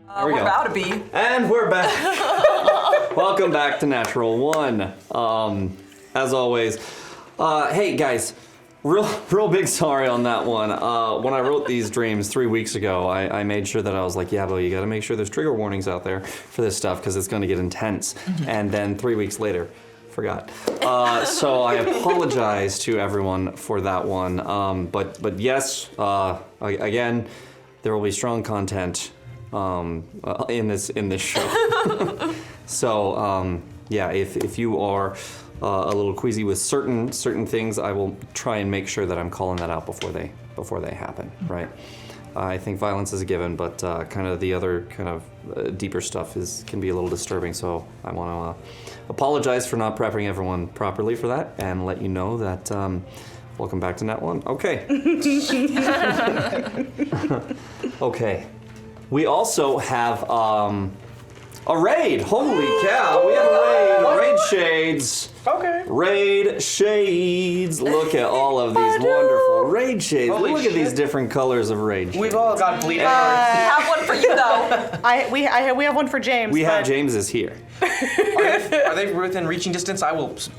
We're about to be. And we're back. Welcome back to Natural One. As always, hey guys, real big sorry on that one. When I wrote these dreams 3 weeks ago, I made sure that I was like, yeah, but you got to make sure there's trigger warnings out there for this stuff because it's going to get intense. And then 3 weeks later, forgot. So I apologize to everyone for that one. But yes, again, there will be strong content in this show. So yeah, if you are a little queasy with certain things, I will try and make sure that I'm calling that out before they happen, right? I think violence is a given, but kind of the other kind of deeper stuff can be a little disturbing. So I want to apologize for not prepping everyone properly for that, and let you know that. Welcome back to Net One. Okay. Okay. We also have a raid. Holy cow! We have a raid. Raid shades. Okay. Raid shades. Look at all of these wonderful raid shades. Holy Look at these shit. different colors of raid shades. We've all got bleeding I hearts. have one for you though. We have one for James. We have James's here. Are they within reaching distance? I will put Put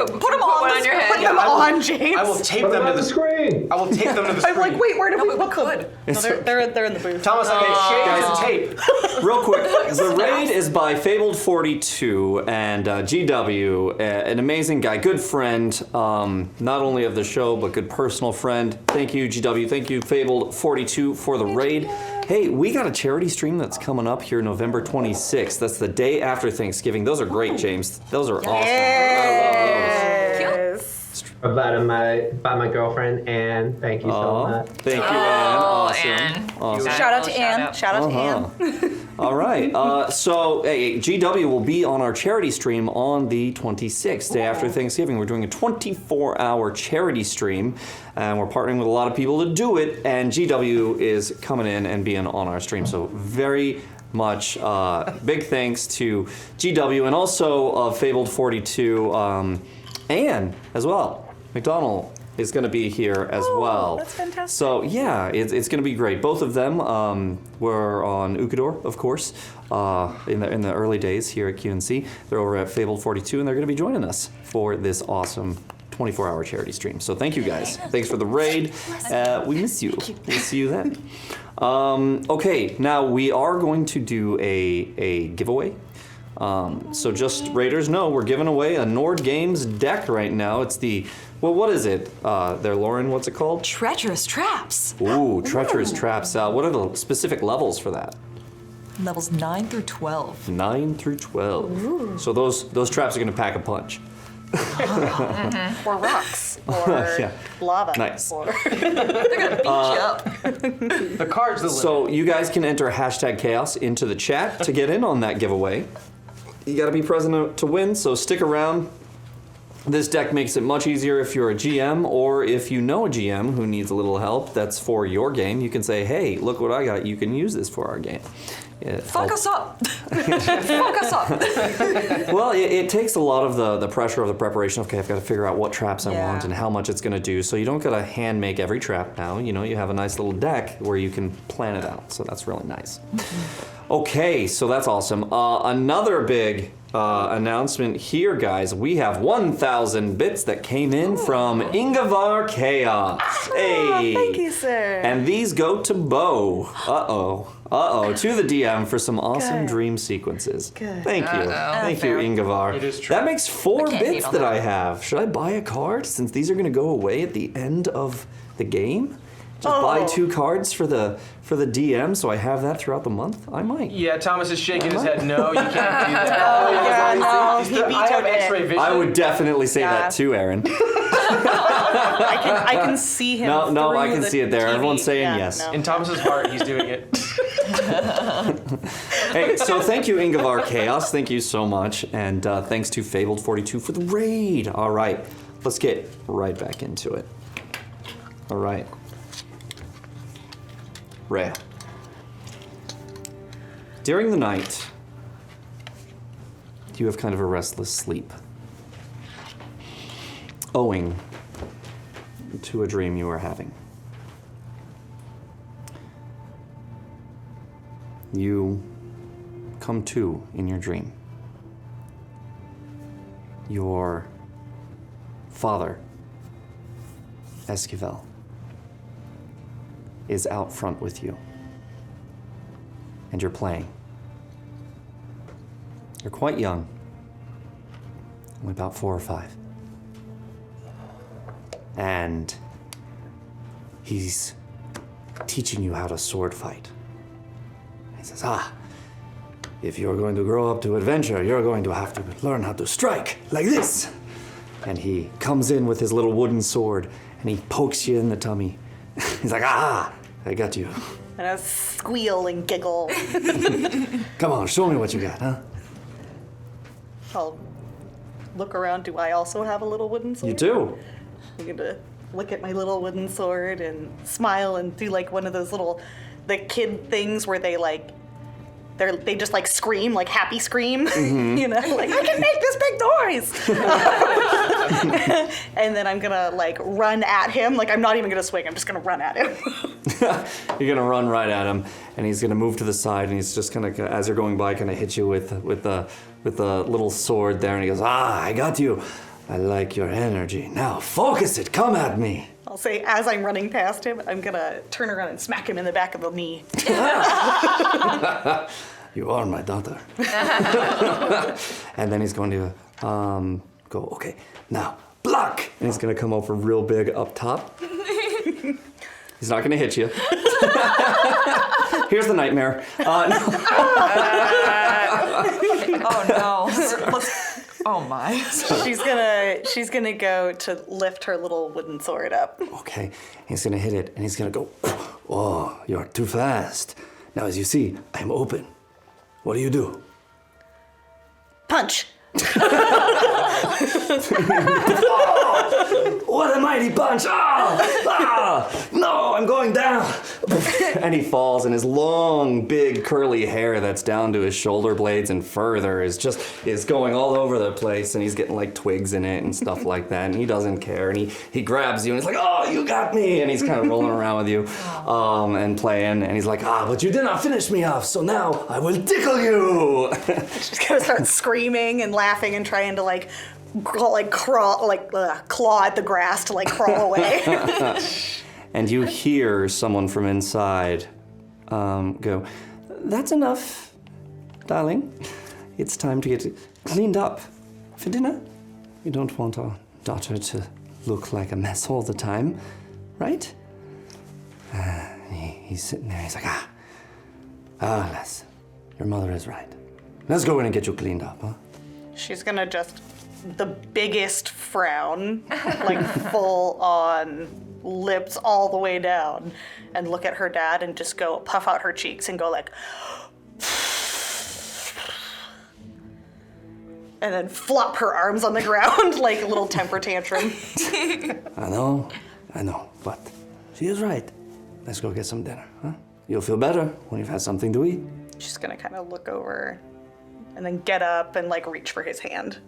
them on, one on your head. Put them on, James. I will tape them to the screen. I will tape them to the screen. I'm like, wait, where did we we put them? could. No, they're in the booth. Thomas, okay, shades and tape. Real quick, the raid is by Fabled42 and GW, an amazing guy, good friend, not only of the show, but good personal friend. Thank you, GW. Thank you, Fabled42, for the raid. Hey, we got a charity stream that's coming up here November 26th. That's the day after Thanksgiving. Those are great, James. Those are awesome. Yes. About my girlfriend, Anne. Thank you so much. Thank you, Anne. Awesome. Anne. Awesome. Shout out to Anne. Shout out to Anne. All right. So, hey, GW will be on our charity stream on the 26th, day after Thanksgiving. We're doing a 24-hour charity stream, and we're partnering with a lot of people to do it. And GW is coming in and being on our stream. So, very much big thanks to GW and also Fabled42, Anne as well. McDonald is going to be here as well. That's fantastic. So yeah, it's going to be great. Both of them were on Ukador, of course, in the early days here at QNC. They're over at Fabled42, and they're going to be joining us for this awesome 24-hour charity stream. So thank you guys. Thanks for the raid. We miss you. We'll see you then. Okay, now we are going to do a giveaway. So just Raiders know we're giving away a Nord Games deck right now. It's the, well, what is it there, Lauren? What's it called? Treacherous traps. Ooh, Treacherous Traps. What are the specific levels for that? Levels 9 through 12. 9 through 12. Ooh. So those traps are going to pack a punch. Or rocks. Or Yeah. lava. Nice. Or They're gonna beat you up. The card's the limit. So you guys can enter hashtag chaos into the chat to get in on that giveaway. You got to be present to win, so stick around. This deck makes it much easier if you're a GM, or if you know a GM who needs a little help that's for your game. You can say, hey, look what I got. You can use this for our game. Fuck us up. Fuck us up. Well, it takes a lot of the pressure of the preparation. Okay, I've got to figure out what traps I Yeah. want and how much it's going to do. So you don't got to hand make every trap now. You know, you have a nice little deck where you can plan it out. So that's really nice. Okay, so that's awesome. Another big announcement here, guys. We have 1,000 bits that came in from Ingavar Chaos. Hey. thank you, sir. And these go to Bo. To the DM for some awesome Good. dream sequences. Good. Thank you. Thank you, Fair. Ingavar. It is true. That makes 4 I can't bits hate on that that. I have. Should I buy a card since these are going to go away at the end of the game? Just buy 2 cards for the DM so I have that throughout the month? I might. Yeah, Thomas is shaking his head. No, you can't do that. Oh, yeah, no, he I have vetoed X-ray it. vision. I would definitely say Yeah. that too, Aaron. I can see him. No, I through can the see it there. TV. Everyone's saying Yeah, yes. no. In Thomas's heart, he's doing it. Hey, so thank you, Ingavar Chaos. Thank you so much. And thanks to Fabled42 for the raid. All right, let's get right back into it. All right. Rhea. During the night, you have kind of a restless sleep, owing to a dream you are having. you come to in your dream. Your father, Esquivel, is out front with you. And you're playing. You're quite young, only about 4 or 5. And he's teaching you how to sword fight. He says, if you're going to grow up to adventure, you're going to have to learn how to strike like this. And he comes in with his little wooden sword and he pokes you in the tummy. He's like, I got you. And I squeal and giggle. Come on, show me what you got, huh? I'll look around. Do I also have a little wooden sword? You do. I'm gonna look at my little wooden sword and smile and do like one of those little, the kid things where they like, they just like scream, like happy scream, you know, like I can make this big noise. And then I'm gonna like run at him. Like I'm not even gonna swing. I'm just gonna run at him. You're gonna run right at him, and he's gonna move to the side, and he's just gonna, as you're going by, kind of hit you with the little sword there, and he goes, I got you. I like your energy. Now focus it. Come at me. I'll say as I'm running past him, I'm gonna turn around and smack him in the back of the knee. You are my daughter. And then he's going to go, okay, now block. And he's going to come over real big up top. He's not going to hit you. Here's the nightmare. No. Oh no. Oh my. She's gonna go to lift her little wooden sword up. Okay, he's going to hit it, and he's going to go, oh, you're too fast. Now, as you see, I'm open. What do you do? Punch. What a mighty punch! No, I'm going down. And he falls, and his long, big, curly hair that's down to his shoulder blades and further is going all over the place, and he's getting like twigs in it and stuff like that, and he doesn't care, and he grabs you, and he's like, oh, you got me, and he's kind of rolling around with you and playing, and he's like, but you did not finish me off, so now I will tickle you. She's gonna start screaming and laughing and trying to claw at the grass to crawl away. And you hear someone from inside go, that's enough, darling. It's time to get cleaned up for dinner. You don't want our daughter to look like a mess all the time, right? He's sitting there, he's like, Les, your mother is right. Let's go in and get you cleaned up, huh? She's gonna just, the biggest frown, full on lips all the way down, and look at her dad and just go puff out her cheeks and go and then flop her arms on the ground like a little temper tantrum. I know, but she is right. Let's go get some dinner, huh? You'll feel better when you've had something to eat. She's gonna kind of look over and then get up and reach for his hand.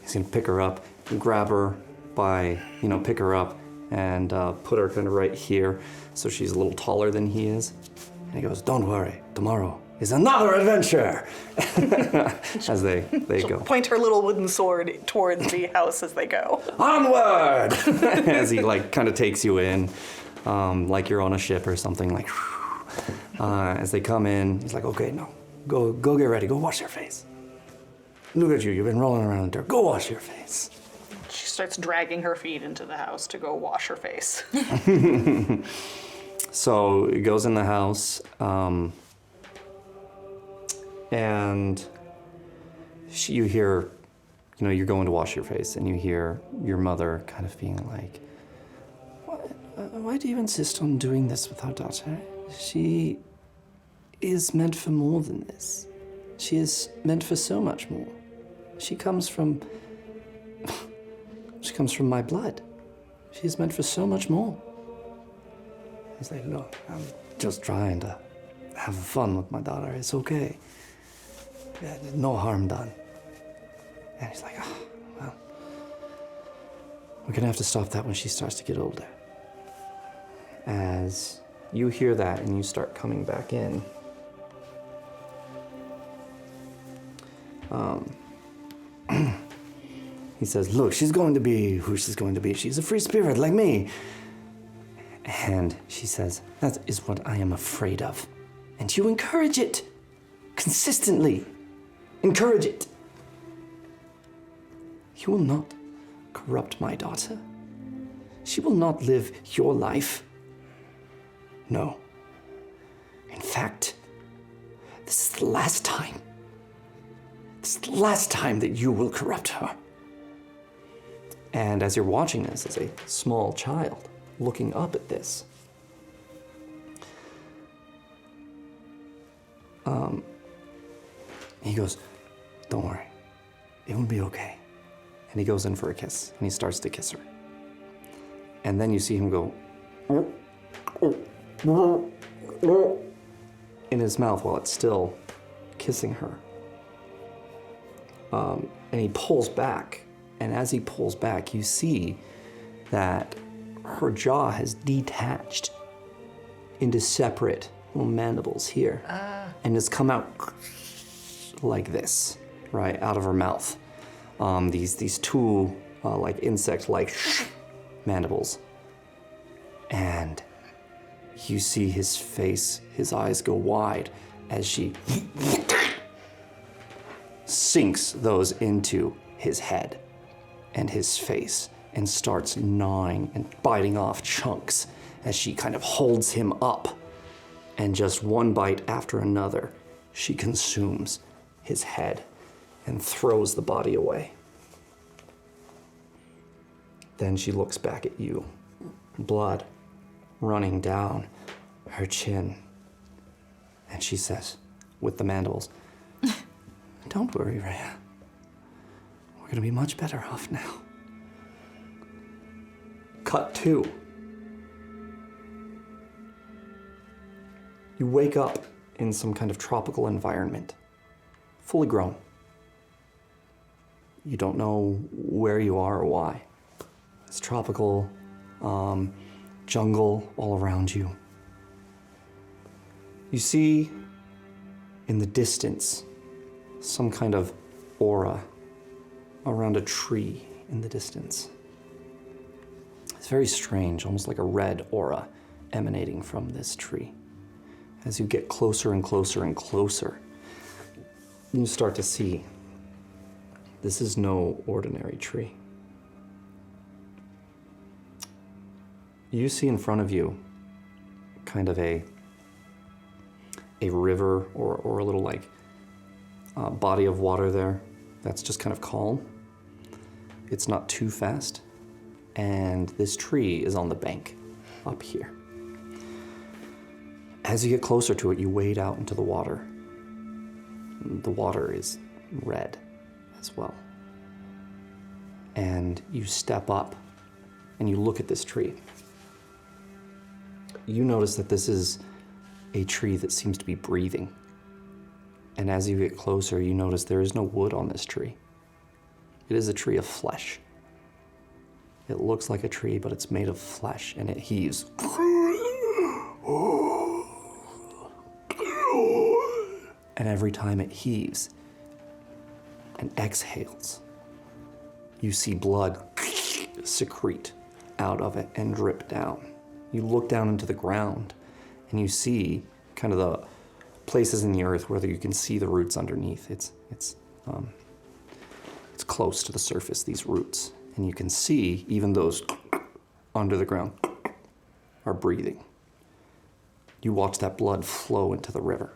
He's gonna pick her up, grab her by, pick her up and put her kind of right here so she's a little taller than he is. And he goes, don't worry, tomorrow is another adventure. As they go. Point her little wooden sword towards the house as they go. Onward! As he kind of takes you in, like you're on a ship or something, as they come in, he's like, okay, no, go get ready, go wash your face. Look at you, you've been rolling around in dirt, go wash your face. She starts dragging her feet into the house to go wash her face. So he goes in the house, and you hear, you're going to wash your face, and you hear your mother kind of being like, why do you insist on doing this with our daughter? She is meant for more than this. She is meant for so much more. She comes from my blood. She is meant for so much more. He's like, look, I'm just trying to have fun with my daughter. It's okay. No harm done. And he's like, well, we're gonna have to stop that when she starts to get older. As you hear that and you start coming back in, He says, look, she's going to be who she's going to be. She's a free spirit like me. And she says, that is what I am afraid of. And you encourage it. Consistently. Encourage it. You will not corrupt my daughter. She will not live your life. No. In fact, this is the last time. This is the last time that you will corrupt her. And as you're watching this as a small child, looking up at this, he goes, don't worry, it will be okay. And he goes in for a kiss, and he starts to kiss her. And then you see him go in his mouth while it's still kissing her. And he pulls back, and as he pulls back, you see that her jaw has detached into separate little mandibles here, and has come out like this, right, out of her mouth. These two like insect-like mandibles, and you see his face, his eyes go wide as she sinks those into his head and his face and starts gnawing and biting off chunks as she kind of holds him up. And just one bite after another, she consumes his head and throws the body away. Then she looks back at you, blood running down her chin. And she says, with the mandibles, don't worry, Rhea. We're gonna be much better off now. Cut 2. You wake up in some kind of tropical environment, fully grown. You don't know where you are or why. It's tropical, jungle all around you. You see in the distance some kind of aura around a tree in the distance. It's very strange, almost like a red aura emanating from this tree. As you get closer and closer and closer, you start to see this is no ordinary tree. You see in front of you kind of a river or a little like body of water there that's just kind of calm. It's not too fast. And this tree is on the bank up here. As you get closer to it, you wade out into the water. The water is red as well. And you step up and you look at this tree. You notice that this is a tree that seems to be breathing. And as you get closer, you notice there is no wood on this tree. It is a tree of flesh. It looks like a tree, but it's made of flesh, and it heaves. And every time it heaves and exhales, you see blood secrete out of it and drip down. You look down into the ground, and you see kind of the places in the earth where you can see the roots underneath. It's close to the surface, these roots. And you can see even those under the ground are breathing. You watch that blood flow into the river.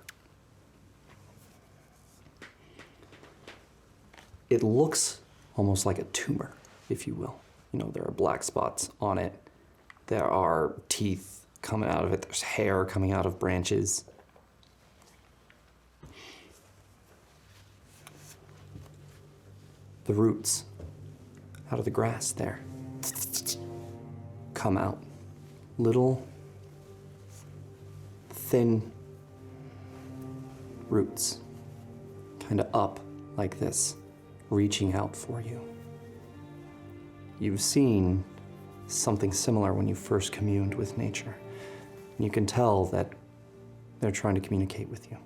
It looks almost like a tumor, if you will. You know, there are black spots on it. There are teeth coming out of it. There's hair coming out of branches. The roots out of the grass there come out. Little, thin roots, kind of up like this, reaching out for you. You've seen something similar when you first communed with nature. And you can tell that they're trying to communicate with you.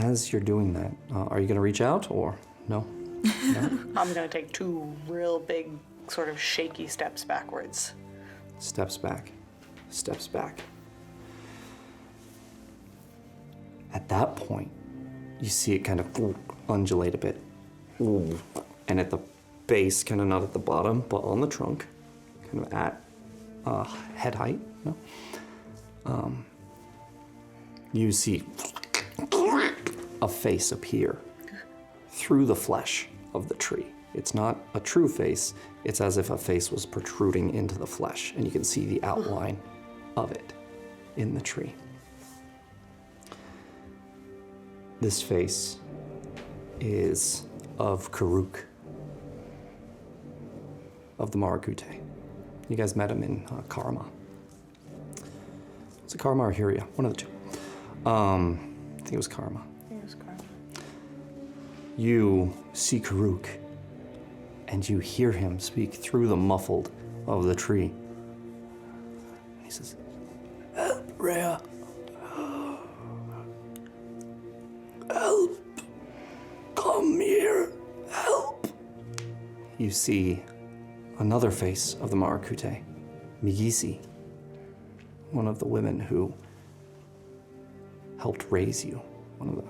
as you're doing that, are you going to reach out or no? No? I'm gonna take 2 real big, sort of shaky steps backwards. Steps back. Steps back. At that point, you see it kind of undulate a bit. And at the base, kind of not at the bottom, but on the trunk, kind of at head height. You see a face appear through the flesh of the tree. It's not a true face, it's as if a face was protruding into the flesh, and you can see the outline of it in the tree. This face is of Karuk, of the Marakute. You guys met him in Karma. Was it Karma or Hyria? One of the two. I think it was Karma. You see Karuk, and you hear him speak through the muffled of the tree. He says, "Help, Rhea. Help. Come here. Help." You see another face of the Marakute, Migisi, one of the women who helped raise you, one of the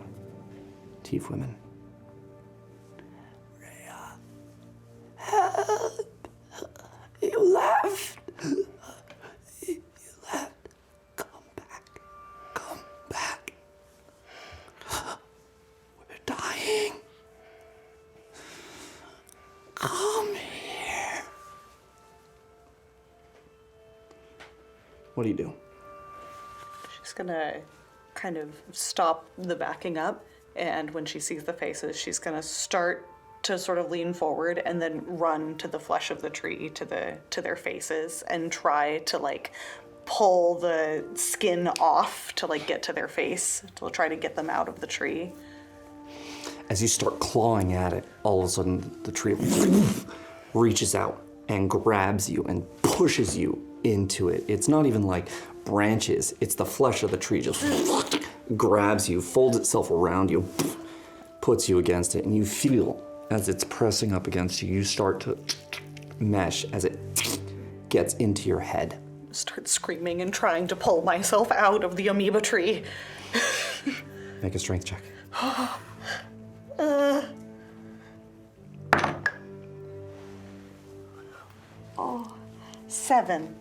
Tief women. Rhea, help! You left! You left. Come back. Come back. We're dying. Come here. What do you do? She's gonna kind of stop the backing up, and when she sees the faces, she's gonna start to sort of lean forward and then run to the flesh of the tree, to their faces, and try to like pull the skin off to like get to their face, to try to get them out of the tree. As you start clawing at it, all of a sudden the tree reaches out and grabs you and pushes you into it. It's not even like branches, it's the flesh of the tree just grabs you, folds itself around you, puts you against it, and you feel as it's pressing up against you, you start to mesh as it gets into your head. Start screaming and trying to pull myself out of the amoeba tree. Make a strength check. 7.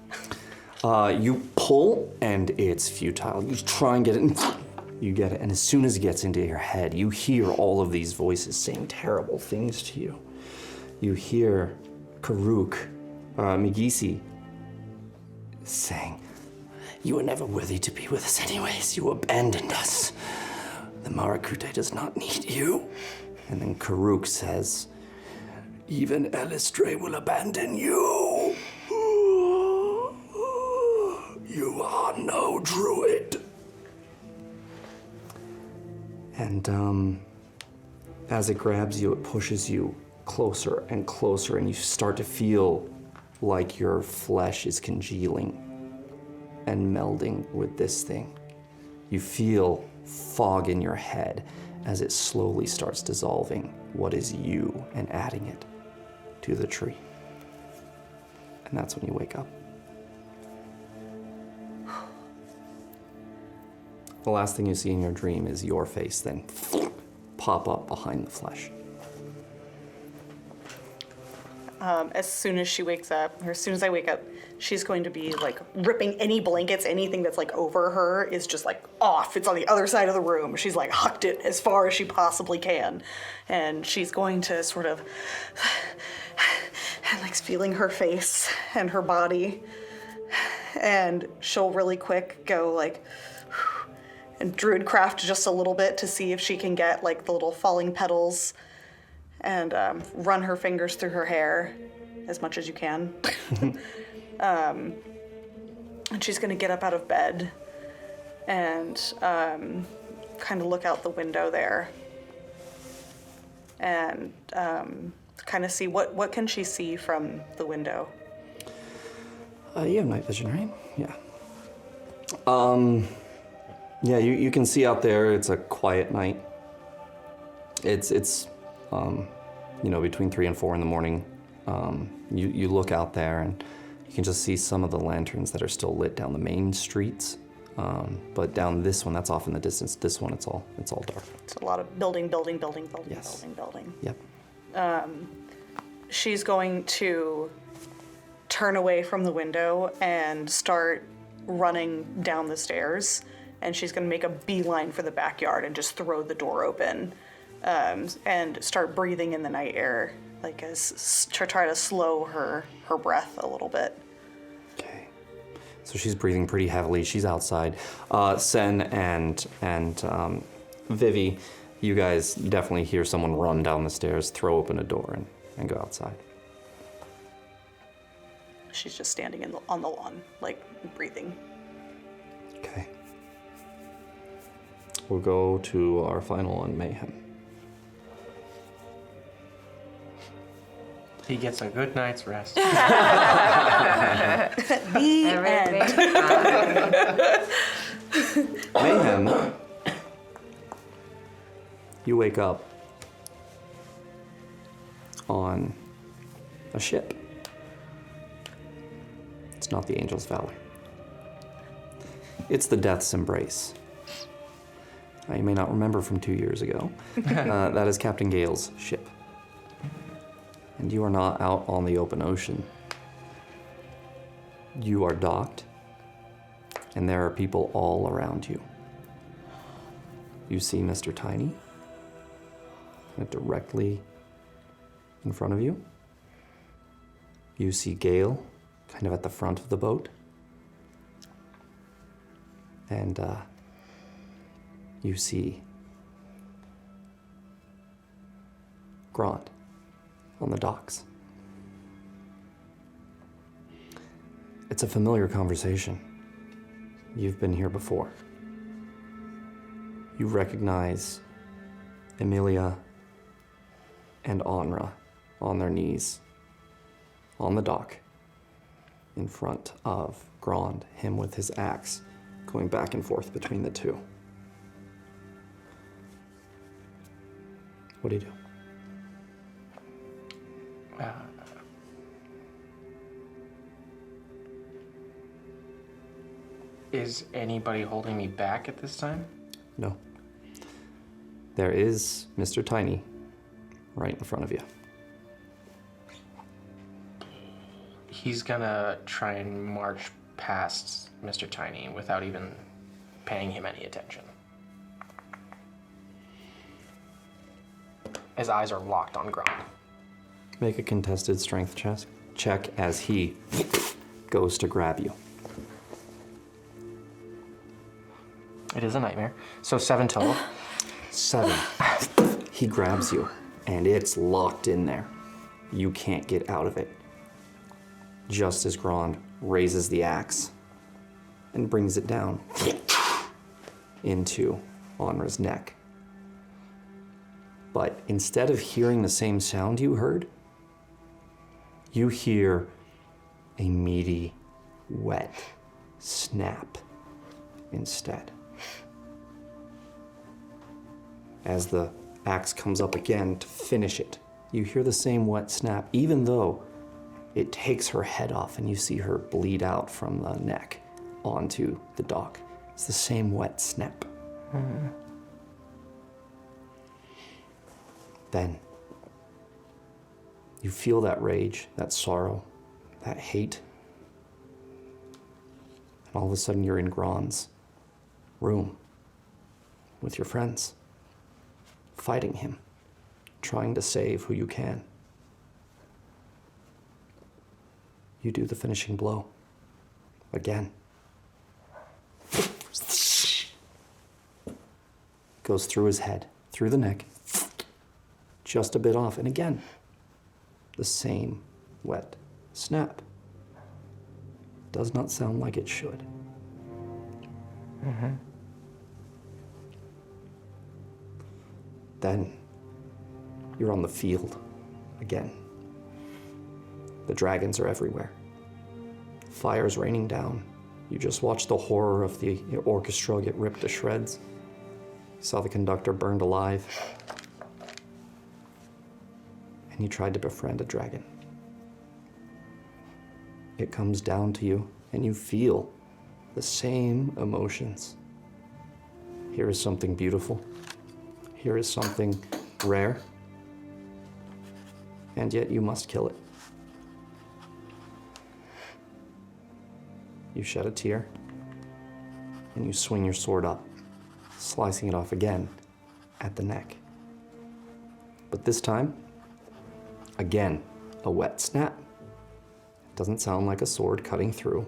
You pull and it's futile. You try and get it, and you get it. And as soon as it gets into your head, you hear all of these voices saying terrible things to you. You hear Karuk, Migisi, saying, "You were never worthy to be with us anyways. You abandoned us. The Marakute does not need you." And then Karuk says, "Even Elistre will abandon you. You are no druid." And as it grabs you, it pushes you closer and closer, and you start to feel like your flesh is congealing and melding with this thing. You feel fog in your head as it slowly starts dissolving what is you and adding it to the tree. And that's when you wake up. The last thing you see in your dream is your face then pop up behind the flesh. As soon as she wakes up, or as soon as I wake up, she's going to be like ripping any blankets, anything that's like over her is just like off. It's on the other side of the room. She's like hucked it as far as she possibly can. And she's going to sort of, and like feeling her face and her body. And she'll really quick go like, and druidcraft just a little bit to see if she can get like the little falling petals, and run her fingers through her hair as much as you can. And she's gonna get up out of bed and kind of look out the window there and kind of see what can she see from the window. You have night vision, right? Yeah. Yeah, you can see out there. It's a quiet night. It's between 3 and 4 in the morning. You look out there and you can just see some of the lanterns that are still lit down the main streets. But down this one, that's off in the distance. This one, it's all dark. It's a lot of building. Yes. Building. Yep. She's going to turn away from the window and start running down the stairs. And she's going to make a beeline for the backyard and just throw the door open and start breathing in the night air, like to try to slow her breath a little bit. Okay. So she's breathing pretty heavily. She's outside. Sen and Vivi, you guys definitely hear someone run down the stairs, throw open a door, and go outside. She's just standing on the lawn, like breathing. Okay. We'll go to our final one, Mayhem. He gets a good night's rest. The end. Mayhem, you wake up on a ship. It's not the Angel's Valor. It's the Death's Embrace. You may not remember from 2 years ago. That is Captain Gale's ship. And you are not out on the open ocean. You are docked, and there are people all around you. You see Mr. Tiny directly in front of you. You see Gale kind of at the front of the boat. And you see Grant on the docks. It's a familiar conversation. You've been here before. You recognize Emilia and Onra on their knees on the dock in front of Grand, him with his axe, going back and forth between the two. What do you do? Is anybody holding me back at this time? No. There is Mr. Tiny right in front of you. He's gonna try and march past Mr. Tiny without even paying him any attention. His eyes are locked on Grant. Make a contested strength check as he goes to grab you. It is a nightmare. So 7 total. 7. He grabs you, and it's locked in there. You can't get out of it. Just as Grand raises the axe and brings it down into Onra's neck. But instead of hearing the same sound you heard, you hear a meaty, wet snap instead. As the axe comes up again to finish it, you hear the same wet snap, even though it takes her head off and you see her bleed out from the neck onto the dock. It's the same wet snap. Mm. Then you feel that rage, that sorrow, that hate. And all of a sudden you're in Grand's room with your friends, fighting him, trying to save who you can. You do the finishing blow. Again. Goes through his head, through the neck, just a bit off, and again, the same wet snap. Does not sound like it should. Mm-hmm. Then, you're on the field again. The dragons are everywhere. Fire's raining down. You just watched the horror of the orchestra get ripped to shreds. You saw the conductor burned alive. and you tried to befriend a dragon. It comes down to you, and you feel the same emotions. Here is something beautiful. Here is something rare. And yet you must kill it. You shed a tear, and you swing your sword up, slicing it off again at the neck. But this time, again, a wet snap. It doesn't sound like a sword cutting through.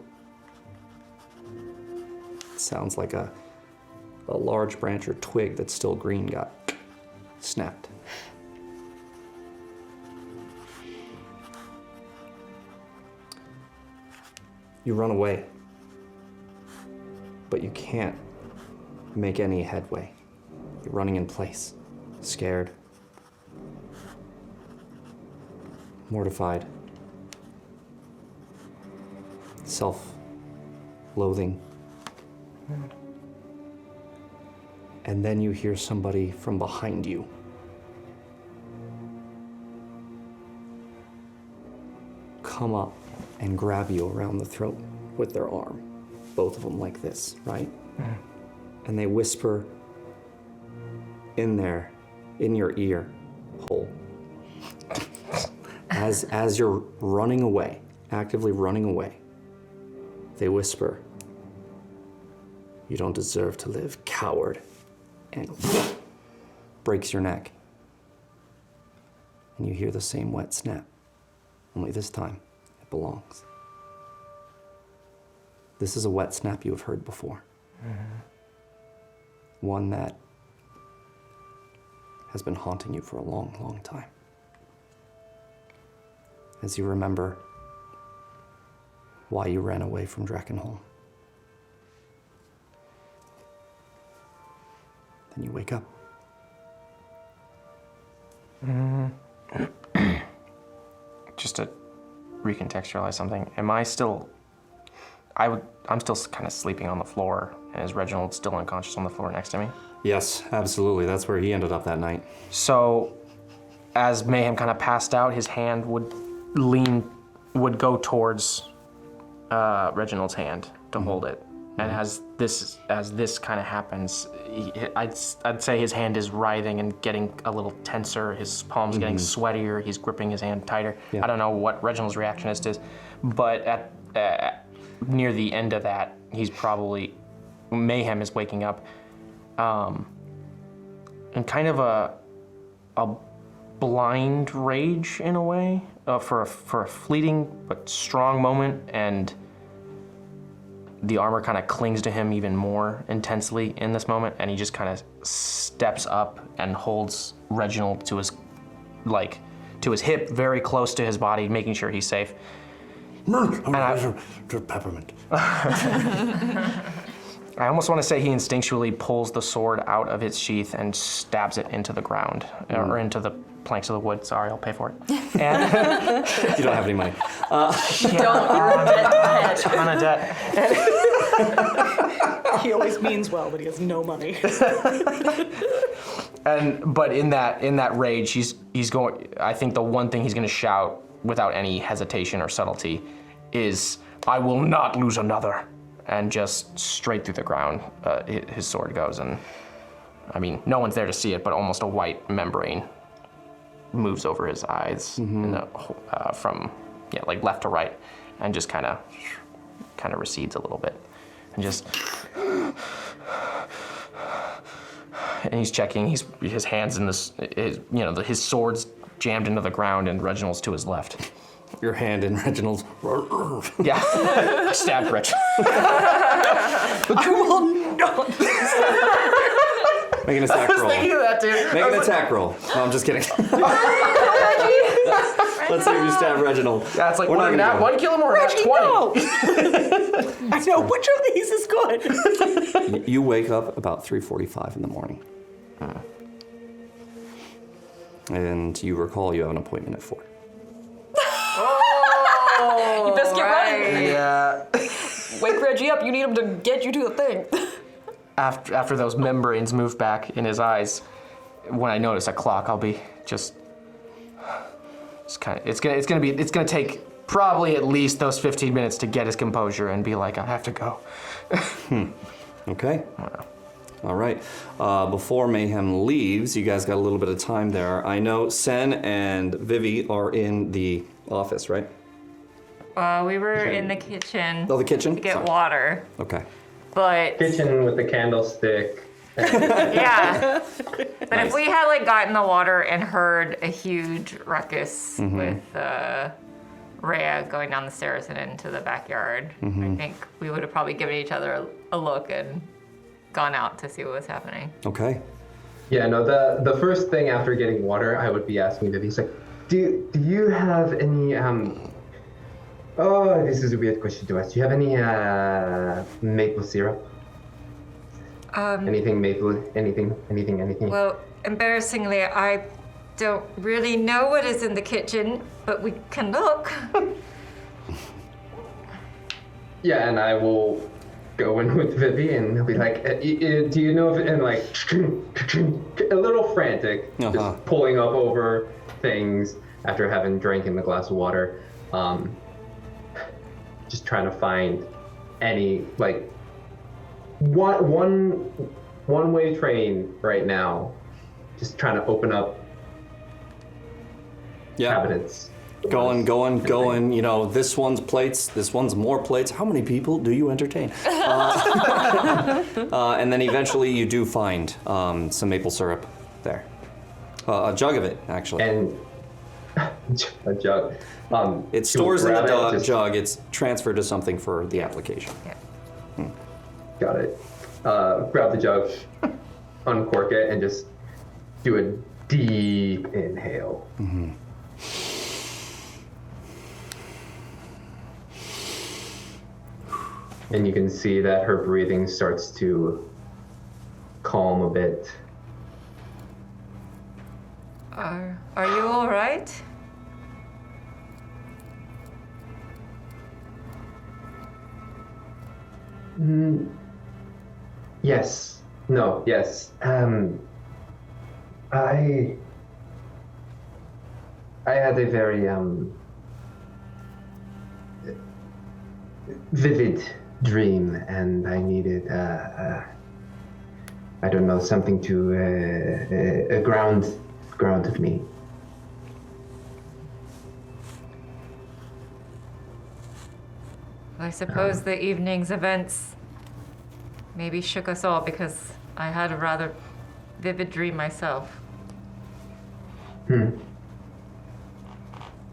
It sounds like a large branch or twig that's still green got snapped. You run away, but you can't make any headway. You're running in place, scared, mortified, self-loathing. And then you hear somebody from behind you. Come up and grab you around the throat with their arm. Both of them like this, right? And they whisper in there, in your ear hole. As you're running away, actively running away, they whisper, "You don't deserve to live, coward," and breaks your neck. And you hear the same wet snap, only this time it belongs. This is a wet snap you have heard before. One that has been haunting you for a long, long time. As you remember why you ran away from Drakkenholm. Then you wake up. Just to recontextualize something, am I still... I'm still kind of sleeping on the floor, and is Reginald still unconscious on the floor next to me? Yes, absolutely. That's where he ended up that night. So, as Mayhem kind of passed out, his hand would go towards Reginald's hand to hold it. And as this kind of happens, I'd say his hand is writhing and getting a little tenser. His palms getting sweatier. He's gripping his hand tighter. Yeah. I don't know what Reginald's reaction is to this, but at near the end of that, he's probably Mayhem is waking up, in kind of a blind rage in a way, for a fleeting but strong moment, and the armor kind of clings to him even more intensely in this moment, and he just kind of steps up and holds Reginald to his hip, very close to his body, making sure he's safe. Peppermint. I almost want to say he instinctually pulls the sword out of its sheath and stabs it into the ground, or into the planks of the wood. Sorry, I'll pay for it. And You don't have any money. Don't, you're a ton of debt. He always means well, but he has no money. But in that rage, he's going. I think the one thing he's going to shout without any hesitation or subtlety is, "I will not lose another," and just straight through the ground, his sword goes, and I mean, no one's there to see it, but almost a white membrane moves over his eyes from like left to right, and just kind of recedes a little bit, and just. And he's checking. His hands in this. His sword's jammed into the ground, and Reginald's to his left. Your hand in Reginald's. Yeah, I stabbed Rich. I will not. Make an attack roll. Thinking of that, dude. Make an attack roll. No, I'm just kidding. Let's see if you stab Reginald. Yeah, it's like We're not gonna go. 1 kill or that's 20. No. I know, which of these is good? You wake up about 3:45 in the morning. And you recall you have an appointment at 4. You best get running. Yeah. Wake Reggie up. You need him to get you to the thing. After those membranes move back in his eyes, when I notice a clock, I'll be just It's gonna take probably at least those 15 minutes to get his composure and be like, I have to go. Okay. All right. Before Mayhem leaves, you guys got a little bit of time there. I know Sen and Vivi are in the office, right? We were in the kitchen. Oh, the kitchen? To get Sorry. water. Okay. But Kitchen with the candlestick. yeah. But if we had like gotten the water and heard a huge ruckus with Rhea going down the stairs and into the backyard, I think we would have probably given each other a look and gone out to see what was happening. Okay. Yeah, no, the first thing after getting water, I would be asking Vivi, like, do you have any, oh, this is a weird question to ask. Do you have any maple syrup? Anything maple, anything? Well, embarrassingly, I don't really know what is in the kitchen, but we can look. Yeah, and I will go in with Vivi and he'll be like, do you know if, and like, a little frantic, just pulling up over things after having drank in the glass of water. Just trying to find any, like, one-way train right now. Just trying to open up cabinets. Going. You know, this one's plates, this one's more plates. How many people do you entertain? And then eventually you do find some maple syrup there. A jug of it, actually. And a jug. It stores in the jug. It's transferred to something for the application. Yeah. Got it. Grab the jug, uncork it, and just do a deep inhale. And you can see that her breathing starts to calm a bit. Are you all right? Yes. No. Yes. I had a very vivid dream, and I needed I don't know, something to grounded me. I suppose the evening's events maybe shook us all because I had a rather vivid dream myself.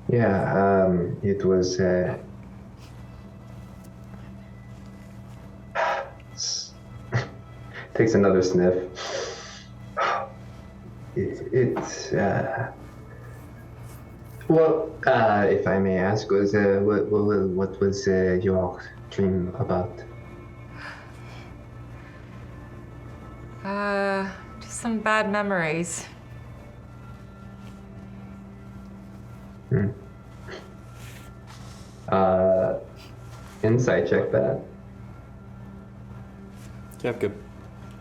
Yeah, it was takes another sniff. Well, if I may ask, was what was your dream about? Just some bad memories. Insight check that. Yeah, good.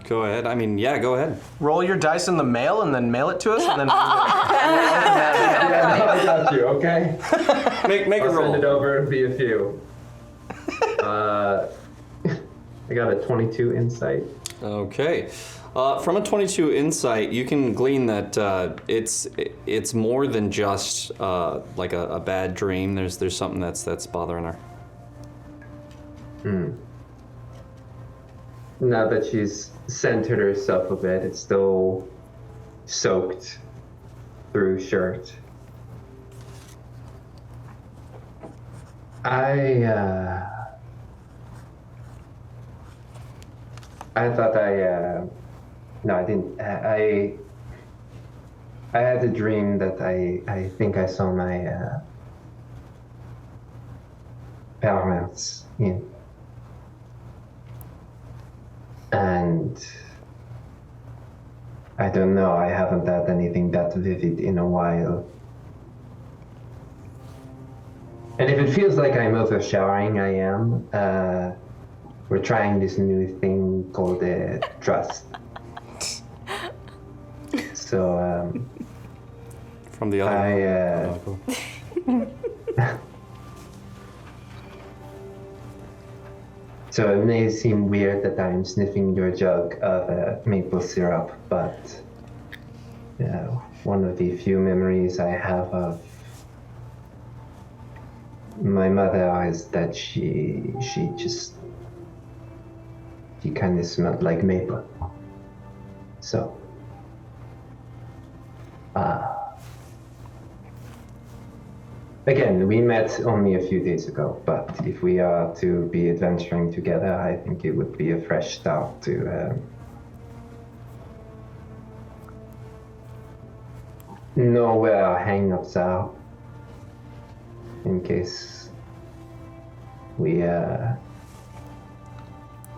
Go ahead. I mean, yeah, go ahead. Roll your dice in the mail and then mail it to us, and then. I got you. Okay. Make a I'll roll. send it over via few. I got a 22 insight. Okay. From a 22 insight, you can glean that it's more than just like a bad dream. There's something that's bothering her. Now that she's centered herself a bit, it's still soaked through shirt. I thought no, I didn't. I had a dream that I think I saw my parents in. And I don't know, I haven't had anything that vivid in a while. And if it feels like I'm overshowering, I am. We're trying this new thing called trust. So, From the other. So it may seem weird that I'm sniffing your jug of maple syrup, but one of the few memories I have of my mother is that she kind of smelled like maple. So, again, we met only a few days ago, but if we are to be adventuring together, I think it would be a fresh start to know where our hang-ups are in case we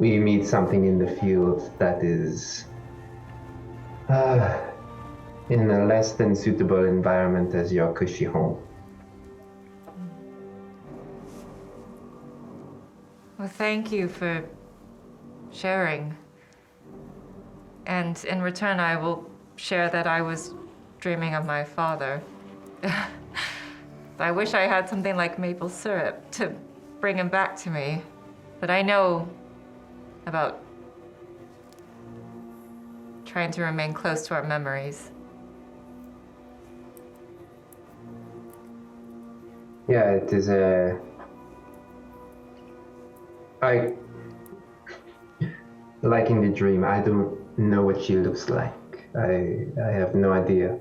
meet something in the field that is in a less than suitable environment as your cushy home. Well, thank you for sharing. And in return, I will share that I was dreaming of my father. I wish I had something like maple syrup to bring him back to me. But I know about trying to remain close to our memories. Yeah, it is like in the dream, I don't know what she looks like. I have no idea.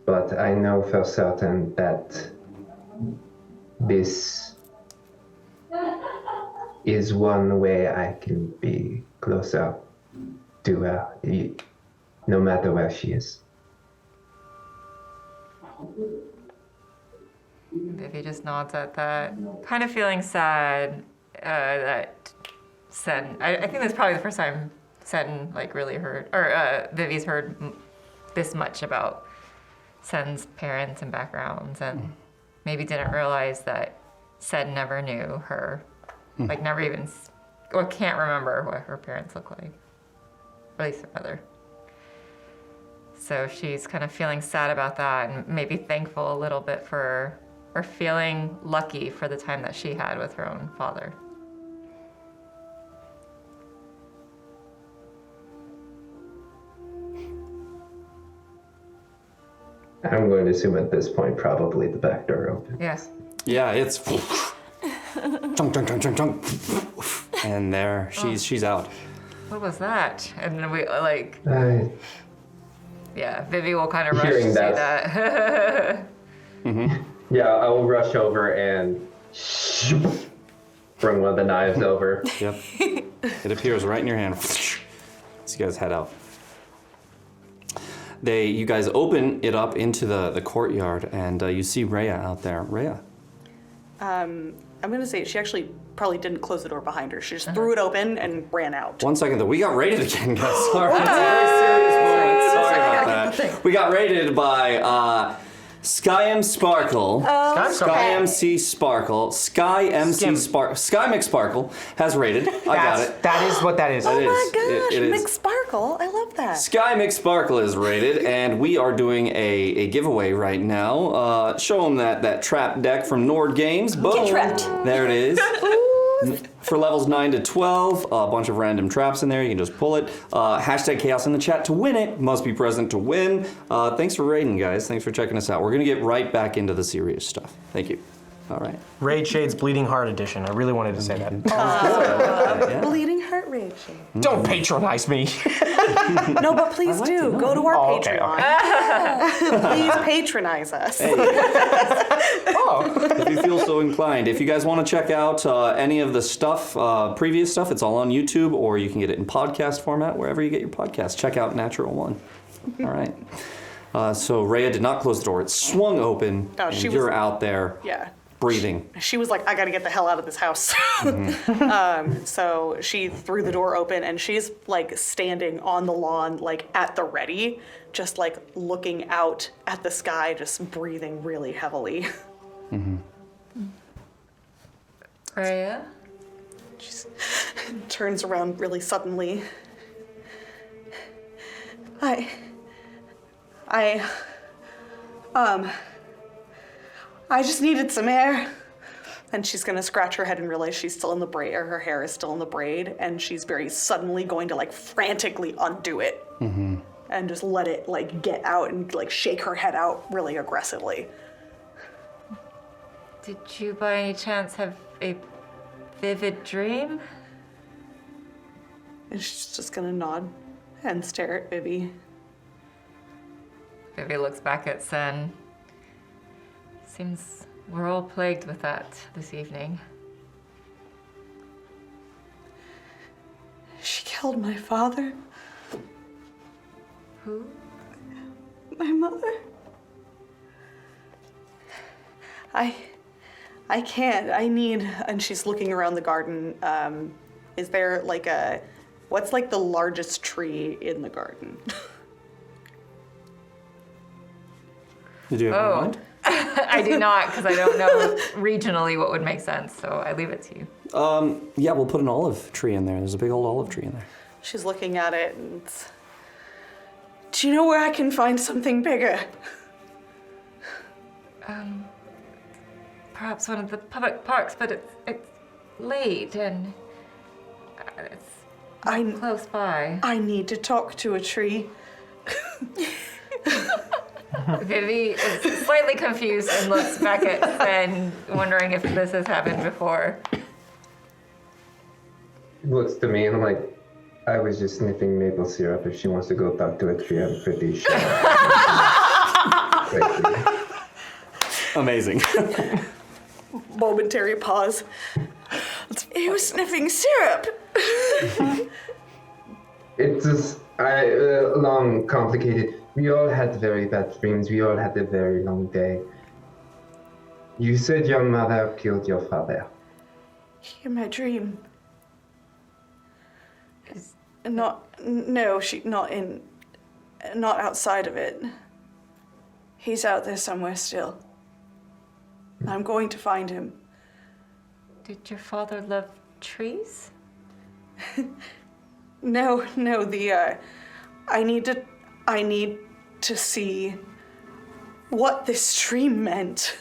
But I know for certain that this is one way I can be closer to her, no matter where she is. Vivi just nods at that, kind of feeling sad that Sen. I think that's probably the first time Sen really heard, or Vivi's heard this much about Sen's parents and backgrounds, and maybe didn't realize that Sen never knew her, never even, or can't remember what her parents look like, or at least her mother. So she's kind of feeling sad about that, and maybe thankful a little bit for, or feeling lucky for the time that she had with her own father. I'm going to assume at this point probably the back door opens. Yes. Yeah, it's chunk, chunk, chunk, chunk, chunk. And there, she's out. What was that? And then we yeah, Vivi will kind of rush to Hearing see that. that. Yeah, I will rush over and bring one of the knives over. Yep. It appears right in your hand. So you guys head out. You guys open it up into the courtyard, and you see Rhea out there. Rhea. I'm gonna say she actually probably didn't close the door behind her. She just threw it open and ran out. 1 second though, we got raided again, guys. Sorry, it's a very serious moment. Sorry about that. We got raided by Sky Sparkle. Sky MC Sparkle. Sky MC Sparkle. Sky McSparkle has raided. I got it. That is what that is. Oh my gosh, It is. McSparkle! I love that. Sky McSparkle is rated, and we are doing a giveaway right now. Show them that trap deck from Nord Games. Boom. Get trapped. There it is. For levels 9 to 12, a bunch of random traps in there. You can just pull it. Hashtag chaos in the chat to win it. Must be present to win. Thanks for raiding, guys. Thanks for checking us out. We're going to get right back into the serious stuff. Thank you. All right. Raid Shades Bleeding Heart Edition. I really wanted to say that. Bleeding heart rage. Don't patronize me. No, but please do. Go to our Oh, okay, Patreon. Please patronize us. If you feel so inclined. If you guys want to check out any of the stuff, previous stuff, it's all on YouTube, or you can get it in podcast format, wherever you get your podcasts. Check out Natural One. All right. So Rhea did not close the door. It swung open, No, and she you're was- out there Yeah. breathing. She was like, I gotta get the hell out of this house. So she threw the door open and she's like standing on the lawn, like at the ready, just like looking out at the sky, just breathing really heavily. Rhea? She turns around really suddenly. I just needed some air. And she's gonna scratch her head and realize she's still in the braid, or her hair is still in the braid, and she's very suddenly going to like frantically undo it. And just let it like get out and like shake her head out really aggressively. Did you by any chance have a vivid dream? And she's just gonna nod and stare at Vivi. Vivi looks back at Sen. Seems we're all plagued with that this evening. She killed my father. Who? My mother. I can't. I need. And she's looking around the garden. Is there like what's like the largest tree in the garden? Did you have Oh. in mind? I do not, because I don't know regionally what would make sense, so I leave it to you. Yeah, we'll put an olive tree in there. There's a big old olive tree in there. She's looking at it and. Do you know where I can find something bigger? Perhaps one of the public parks, but it's late and it's close by. I need to talk to a tree. Vivi is slightly confused and looks back at Sen, wondering if this has happened before. Looks to me and I'm like, I was just sniffing maple syrup. If she wants to go talk to a tree, I'm pretty sure. Amazing. Momentary pause. He was sniffing syrup. It's just long, complicated. We all had very bad dreams. We all had a very long day. You said your mother killed your father. In my dream. Not outside of it. He's out there somewhere still. I'm going to find him. Did your father love trees? No, I need to see what this dream meant.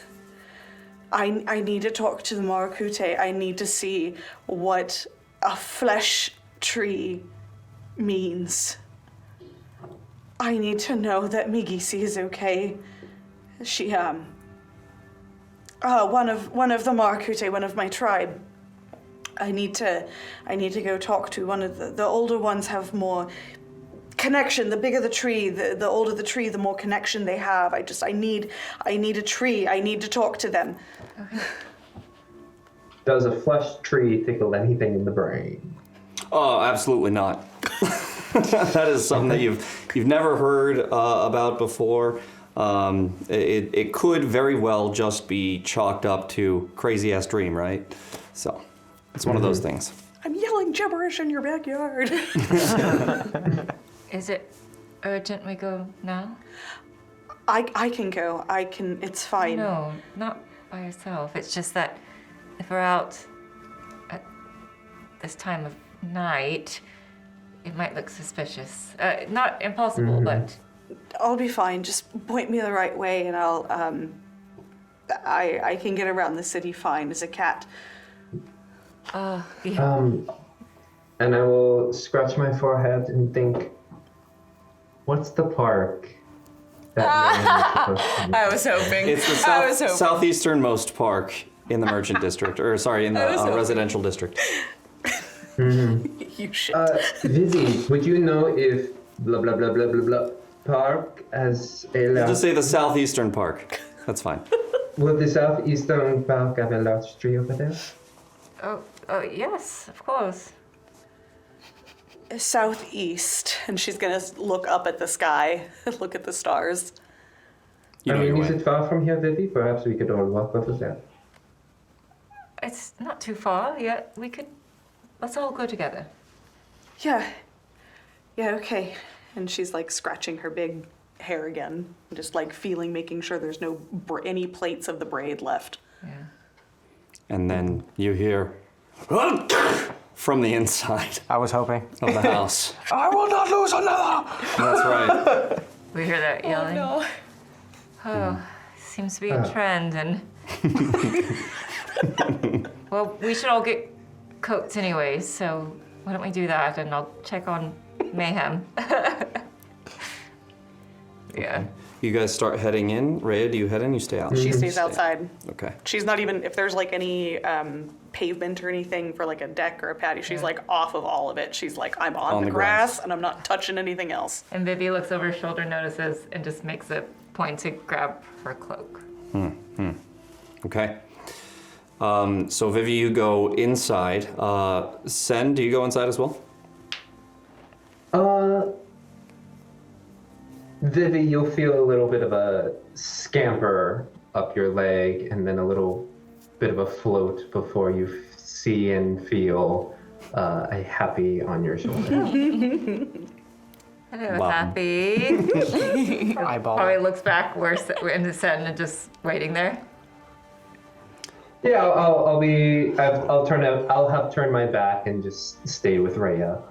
I need to talk to the Marakute. I need to see what a flesh tree means. I need to know that Migisi is okay. She, one of the Marakute, one of my tribe. I need to go talk to one of the older ones. Have more connection. The bigger the tree, the older the tree, the more connection they have. I need a tree. I need to talk to them. Okay. Does a flesh tree tickle anything in the brain? Oh, absolutely not. That is something that you've never heard about before. It could very well just be chalked up to crazy ass dream, right? So it's one of those things. I'm yelling gibberish in your backyard. Is it urgent we go now? I can go. It's fine. No, not by yourself. It's just that if we're out at this time of night, it might look suspicious. Not impossible, but... I'll be fine. Just point me the right way and I'll, I can get around the city fine as a cat. Yeah. And I will scratch my forehead and think, what's the park that man is supposed to be? I was hoping. It's the southeasternmost park in the merchant district, or sorry, in the residential district. You shit. Vivi, would you know if blah blah blah blah blah blah park has a large... Just say the southeastern park. That's fine. Would the southeastern park have a large tree over there? Oh, yes, of course. Southeast, and she's gonna look up at the sky, look at the stars. You know your is way. it far from here, Vivi? Perhaps we could all walk over there. It's not too far yet. Let's all go together. Yeah, okay. And she's like scratching her big hair again, just like making sure there's no any plaits of the braid left. Yeah. And then you hear from the inside I was hoping. of the house. I will not lose another! That's right. We hear that yelling. No. Oh, seems to be a trend, and Well, we should all get coats anyway, so why don't we do that, and I'll check on Mayhem. Yeah. You guys start heading in. Rhea, do you head in? You stay out. She stays outside. Okay. She's not even, if there's like any pavement or anything for like a deck or a patio, she's like off of all of it. She's like, I'm on the grass and I'm not touching anything else. And Vivi looks over her shoulder, notices, and just makes a point to grab her cloak. Okay. So Vivi, you go inside. Sen, do you go inside as well? Vivi, you'll feel a little bit of a scamper up your leg and then a little bit of a float before you see and feel a happy on your shoulder. Hello, Wow. Happy. Eyeball. Probably looks back where in the Sen and just waiting there. Yeah, I'll have turned my back and just stay with Rhea.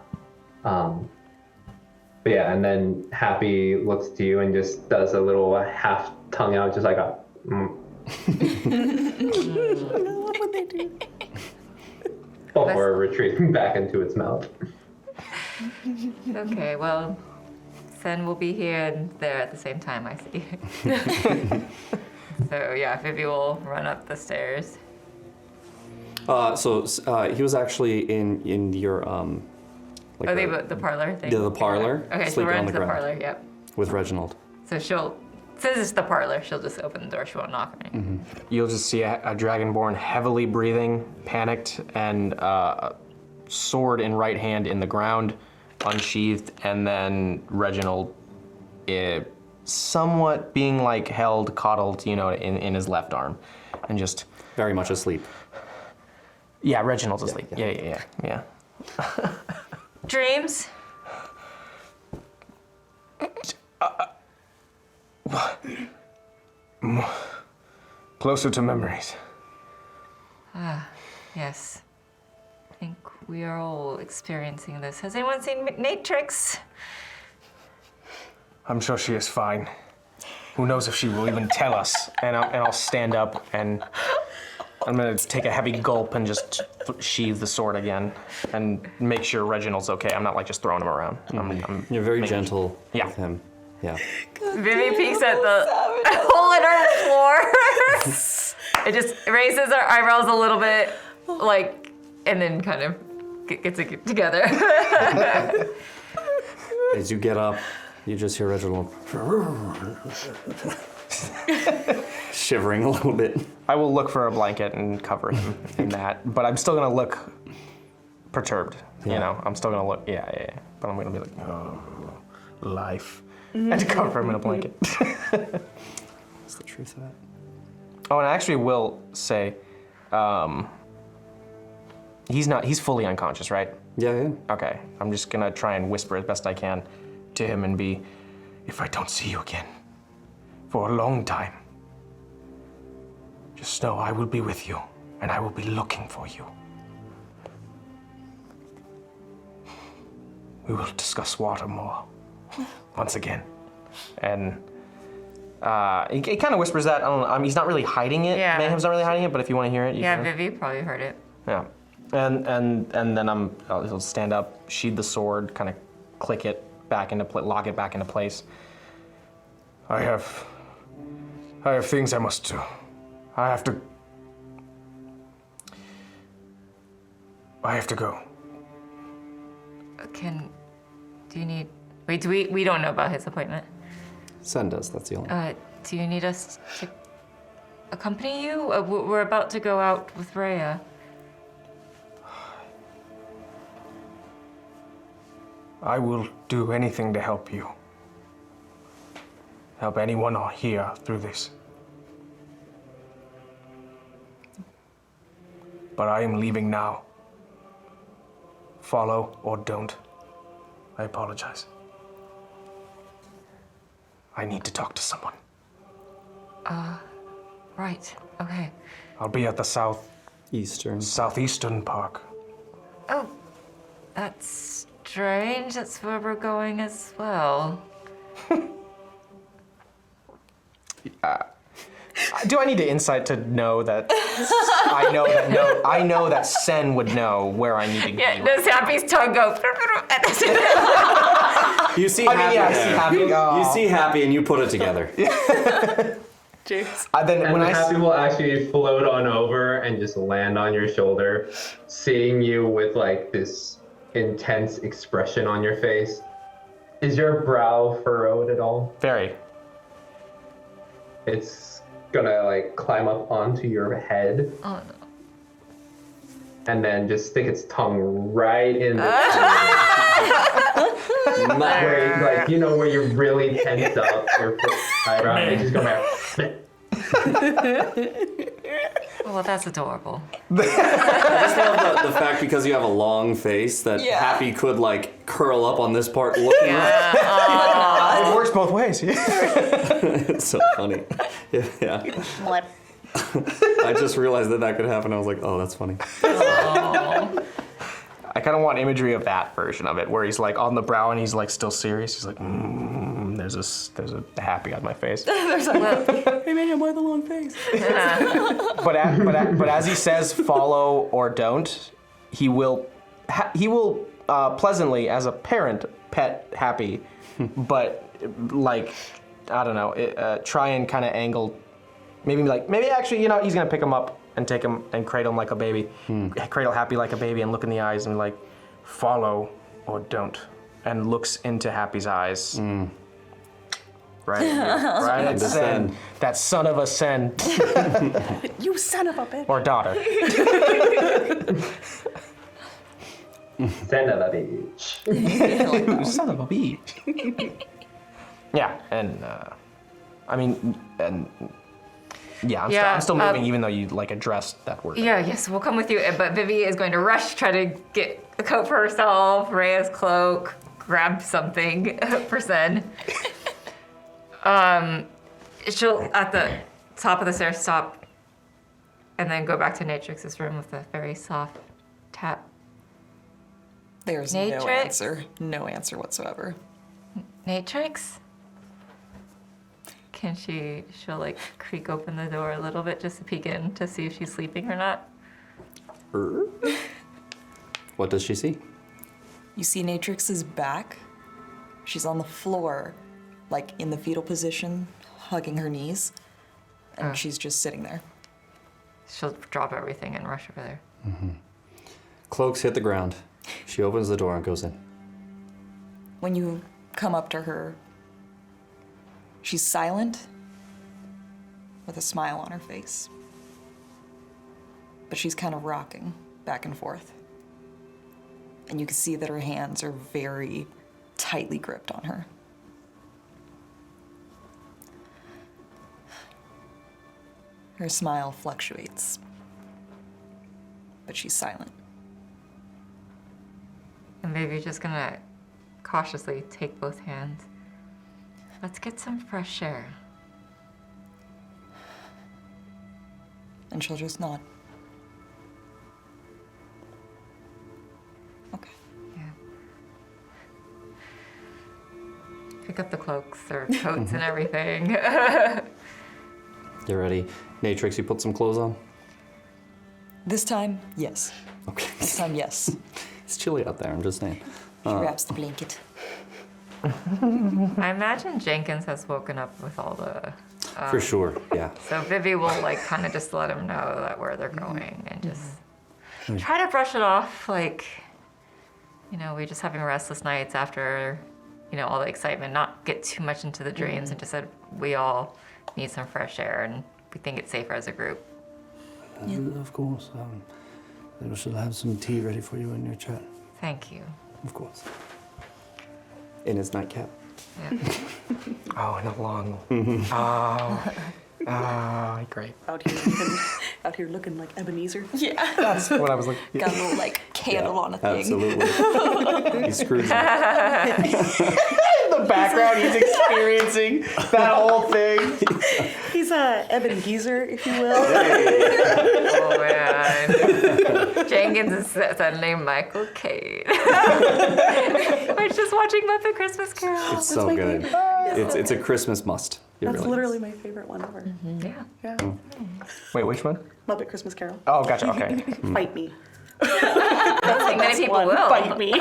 But yeah, and then Happy looks to you and just does a little half tongue out, just like a. What they do? Before retreating back into its mouth. Okay, well, Sen will be here and there at the same time, I see. So yeah, Vivi will run up the stairs. So he was actually in your like The parlor thing? the parlor, Okay, so sleeping we're on into the the ground. parlor, yep. with Reginald. So since it's the parlor, she'll just open the door, she won't knock or anything. You'll just see a dragonborn heavily breathing, panicked, and a sword in right hand in the ground, unsheathed, and then Reginald somewhat being like held, coddled, in his left arm. And just... Very much asleep. Yeah, Reginald's asleep. Yeah. Dreams? Closer to memories. Yes. I think we are all experiencing this. Has anyone seen Matrix? I'm sure she is fine. Who knows if she will even tell us? And I'll stand up and I'm gonna take a heavy gulp and just sheathe the sword again and make sure Reginald's okay. I'm not like just throwing him around. I'm You're very making- gentle Yeah. with him. Yeah. Vivi peeks at the hole in her floor. It just raises her eyebrows a little bit, and then kind of gets it together. As you get up, you just hear Reginald shivering a little bit. I will look for a blanket and cover him in that, but I'm still gonna look perturbed. Yeah. I'm still gonna look. Yeah. But I'm gonna be like, oh, life, and to cover him in a blanket. What's the truth of that? Oh, and I actually will say, he's fully unconscious, right? Yeah. Okay, I'm just gonna try and whisper as best I can to him and be, if I don't see you again for a long time, just know I will be with you and I will be looking for you. We will discuss water more once again. And he kind of whispers that. I don't know. He's not really hiding it. Yeah. Mayhem's not really hiding it, but if you want to hear it, you Yeah, can. Vivi probably heard it. Yeah, and then he'll stand up, sheathe the sword, kind of click it back into lock it back into place. I have things I must do. I have to go. Do you need? Wait, we don't know about his appointment. Sen does, that's the only. Do you need us to accompany you? We're about to go out with Rhea. I will do anything to help you. Help anyone here through this. But I am leaving now. Follow or don't. I apologize. I need to talk to someone. Right. Okay. I'll be at the Eastern. park. Oh, that's strange. That's where we're going as well. Do I need to insight to know that I know that Sen would know where I need to go? Yeah, does Happy's tongue go? You see I Happy mean, yeah, I there. see Happy. You see Happy and you put it together. Cheers. Then And when I Happy will actually float on over and just land on your shoulder, seeing you with like this intense expression on your face. Is your brow furrowed at all? very. It's gonna like climb up onto your head Oh no. and then just stick its tongue right in the where, like, you know, where you're really tense up, your eyebrow, and just go back. Well, that's adorable. I just love the fact because you have a long face that Yeah. Happy could like curl up on this part looking right. It works both ways. It's so funny. Yeah. What? I just realized that could happen. I was like, oh, that's funny. I kind of want imagery of that version of it, where he's like on the brow and he's like still serious. He's like, there's a Happy on my face. There's like, hey man, why the long face? But as he says, follow or don't, he will pleasantly, as a parent, pet Happy, but like, I don't know, try and kind of angle, maybe actually, you know, he's gonna pick him up and take him and cradle him like a baby, cradle Happy like a baby, and look in the eyes and be like, follow or don't, and looks into Happy's eyes. Right, right at Sen, that son of a Sen, You son of a bitch. or daughter. Son of a bitch. Son of a bitch. Yeah, and I'm still moving, even though you like addressed that word. Yeah, yes, we'll come with you. But Vivi is going to rush, try to get a coat for herself, Rhea's cloak, grab something for Sen. She'll, at the top of the stairs, stop, and then go back to Natrix's room with a very soft tap. There's Natrix? no answer. No answer whatsoever. Natrix? She'll like creak open the door a little bit just to peek in to see if she's sleeping or not. What does she see? You see Natrix's back. She's on the floor, like in the fetal position, hugging her knees. And she's just sitting there. She'll drop everything and rush over there. Cloaks hit the ground. She opens the door and goes in. When you come up to her, she's silent with a smile on her face. But she's kind of rocking back and forth. And you can see that her hands are very tightly gripped on her. Her smile fluctuates, but she's silent. And maybe just gonna cautiously take both hands. Let's get some fresh air. And she'll just nod. Okay. Yeah. Pick up the cloaks or coats and everything. You ready? Natrix, you put some clothes on? This time, yes. Okay. This time, yes. It's chilly out there, I'm just saying. She grabs the blanket. I imagine Jenkins has woken up with all the... For sure, yeah. So Vivi will like kind of just let him know that where they're going and just try to brush it off. Like, you know, we're just having restless nights after, you know, all the excitement, not get too much into the dreams and just said we all need some fresh air and we think it's safer as a group. Of course. We should have some tea ready for you in your chat. Thank you. Of course. In his nightcap. Yeah. Oh, and a long. Great. Out here looking like Ebenezer. Yeah. That's what I was like. Got a little like candle on a thing. Absolutely. He screws it. The the background, he's experiencing that whole thing. He's Eben Geezer, if you will. Oh man. Jenkins is suddenly Michael Caine. We're just watching Muppet Christmas Carol. It's so my good. favorite. It's a Christmas must. It That's really literally my favorite one ever. Yeah. Yeah. Wait, which one? Muppet Christmas Carol. Oh, gotcha. Okay. Fight me. I don't think many people will. Fight me.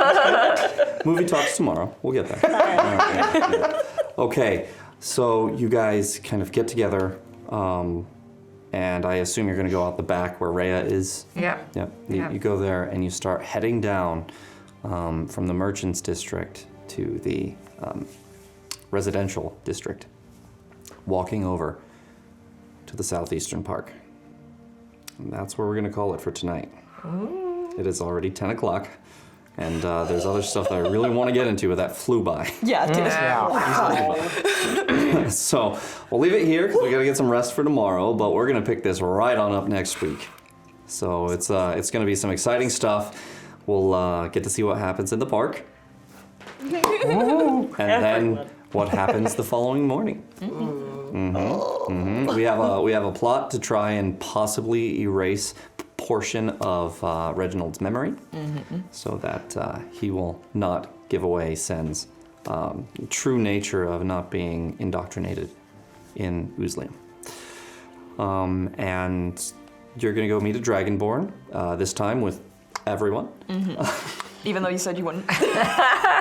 Movie talks tomorrow. We'll get there. Alright. Okay, so you guys kind of get together, and I assume you're going to go out the back where Rhea is. Yeah. Yep. Yeah. You go there and you start heading down from the Merchants District to the Residential District, walking over to the Southeastern Park. And that's where we're going to call it for tonight. It is already 10 o'clock, and there's other stuff that I really want to get into, but that flew by. Yeah, it is. Yeah. So we'll leave it here because we got to get some rest for tomorrow, but we're going to pick this right on up next week. So it's going to be some exciting stuff. We'll get to see what happens in the park. And then what happens the following morning. We have a plot to try and possibly erase portion of Reginald's memory, so that he will not give away Sen's true nature of not being indoctrinated in Oozlium. And you're gonna go meet a Dragonborn, this time with everyone. Even though you said you wouldn't.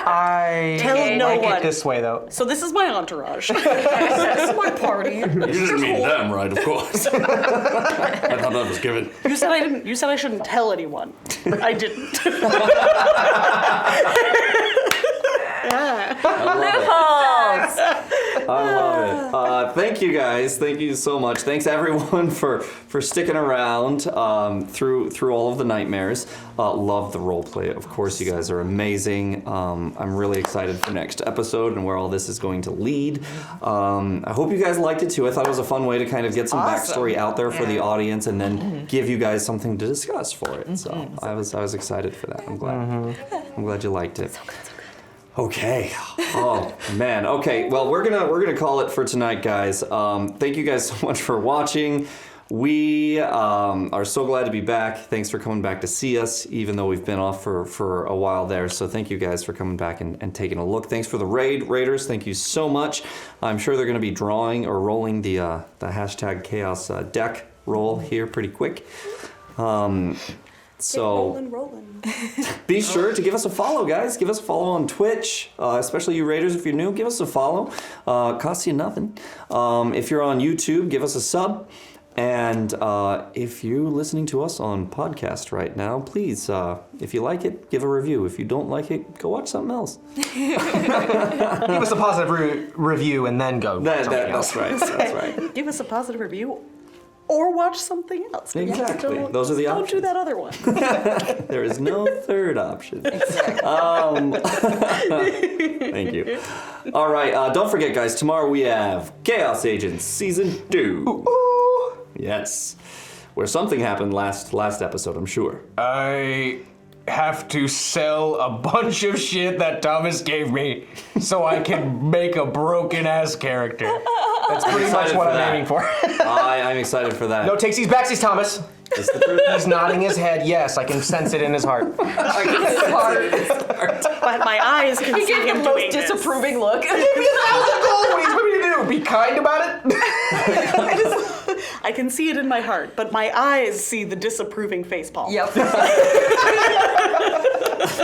I Tell no like one. it this way, though. So this is my entourage. This is my party. You didn't mean them, right? Of course. I thought that was given. You said I didn't. You said I shouldn't tell anyone. I didn't. Loopholes! I love it. Thank you guys. Thank you so much. Thanks everyone for sticking around through all of the nightmares. Love the role play. Of course, you guys are amazing. I'm really excited for next episode and where all this is going to lead. I hope you guys liked it too. I thought it was a fun way to kind of get some backstory out there for the audience and then give you guys something to discuss for it. So I was excited for that. I'm glad. I'm glad you liked it. Okay. Oh man. Okay. Well, we're gonna call it for tonight, guys. Thank you guys so much for watching. We are so glad to be back. Thanks for coming back to see us, even though we've been off for a while there. So thank you guys for coming back and taking a look. Thanks for the raiders. Thank you so much. I'm sure they're gonna be drawing or rolling the hashtag chaos deck roll here pretty quick. So rolling. be sure to give us a follow, guys. Give us a follow on Twitch, especially you Raiders. If you're new, give us a follow. Costs you nothing. If you're on YouTube, give us a sub. And if you're listening to us on podcast right now, please, if you like it, give a review. If you don't like it, go watch something else. Give us a positive review and then go. That's right. That's right. Give us a positive review, or watch something else. Exactly. Those are the Don't options. do that other one. There is no third option. Thank you. All right. Don't forget, guys. Tomorrow we have Chaos Agents Season 2. Yes, where something happened last episode, I'm sure. I have to sell a bunch of shit that Thomas gave me so I can make a broken ass character. That's pretty much what I'm aiming for. I'm excited for that. No takesies, backsies, Thomas. Is the truth? He's nodding his head. Yes, I can sense it in his heart. But my eyes can see him the doing most this. disapproving look. Give me $1,000. What do you want me to do? Be kind about it? I can see it in my heart, but my eyes see the disapproving facepalm. Yep.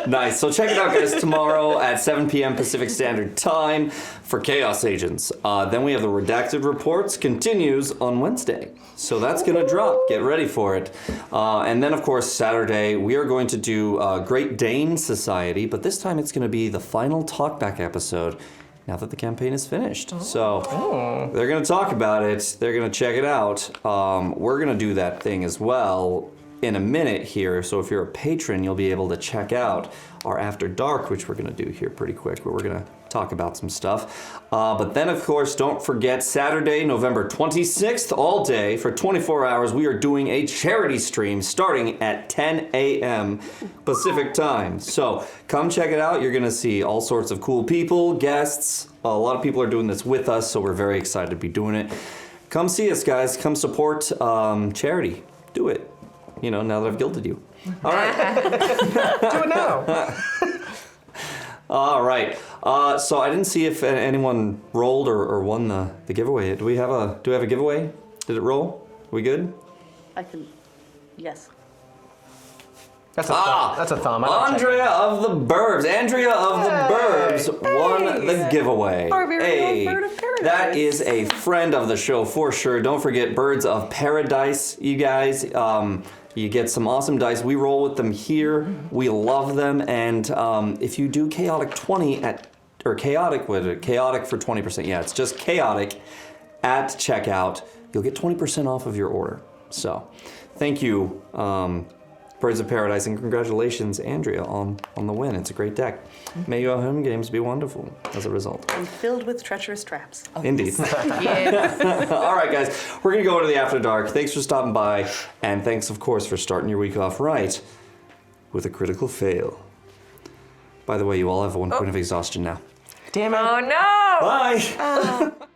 Nice. So check it out, guys, tomorrow at 7 p.m. Pacific Standard Time for Chaos Agents. Then we have the Redacted Reports continues on Wednesday. So that's going to drop. Get ready for it. And then, of course, Saturday, we are going to do Great Dane Society, but this time it's going to be the final talkback episode now that the campaign is finished. So they're going to talk about it. They're going to check it out. We're going to do that thing as well in a minute here. So if you're a patron, you'll be able to check out our After Dark, which we're going to do here pretty quick, where we're going to talk about some stuff. But then, of course, don't forget Saturday, November 26th, all day for 24 hours. We are doing a charity stream starting at 10 a.m. Pacific time. So come check it out. You're going to see all sorts of cool people, guests. A lot of people are doing this with us, so we're very excited to be doing it. Come see us, guys. Come support charity. Do it. You know, now that I've guilted you. All right. Do it now. All right. So I didn't see if anyone rolled or won the giveaway. Do we have a giveaway? Did it roll? We good? I can. Yes. That's a thumb. That's a thumb. I don't check. Andrea of the Burbs won the giveaway. Our very own Bird of Paradise. That is a friend of the show for sure. Don't forget Birds of Paradise, you guys. You get some awesome dice. We roll with them here. We love them. And if you do Chaotic 20 Chaotic for 20%. Yeah, it's just Chaotic at checkout. You'll get 20% off of your order. So thank you, Birds of Paradise, and congratulations, Andrea, on the win. It's a great deck. May your home games be wonderful as a result. And filled with treacherous traps. Indeed. Yes. All right, guys, we're going to go into the After Dark. Thanks for stopping by, and thanks, of course, for starting your week off right with a critical fail. By the way, you all have 1 point of exhaustion now. Damn it. Oh no! Bye!